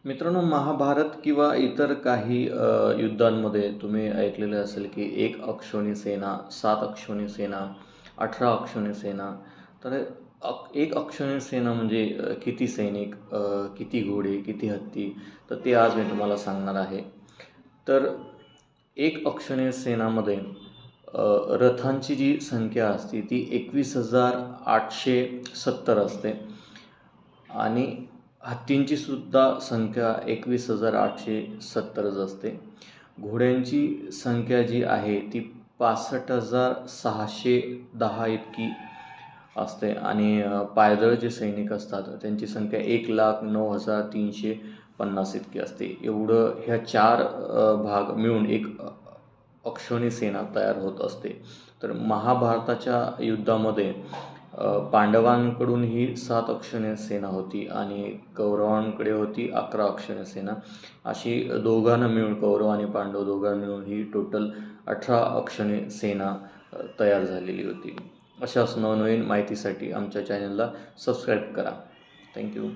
मित्रांनो, महाभारत किंवा इतर काही युद्धांमध्ये तुम्ही ऐकलेलं असेल की एक अक्षौणी सेना, 7 अक्षौणी सेना, 18 अक्षौणी सेना. तर एक अक्षौणी सेना म्हणजे किती सैनिक, किती घोडे, किती हत्ती, तर ते आज मी तुम्हाला सांगणार आहे. तर एक अक्षौणी सेनामध्ये रथांची जी संख्या असते ती 21,870 असते आणि हत्तींची सुद्धा संख्या 21,870च असते. घोड्यांची संख्या जी आहे ती 65,610 इतकी असते आणि पायदळ जे सैनिक असतात त्यांची संख्या 1,09,350 इतकी असते. एवढं ह्या 4 भाग मिळून एक अक्षौणी सेना तयार होत असते. तर महाभारताच्या युद्धामध्ये पांडवांकडून ही 7 अक्षौणी सेना होती आणि कौरवांकडे होती 11 अक्षौणी सेना. अशी दोघांना मिळून, कौरव आणि पांडव दोघांना मिळून ही टोटल 18 अक्षौणी सेना तयार झालेली होती. अशाच नवनवीन माहितीसाठी आमच्या चॅनलला सबस्क्राईब करा. थँक्यू.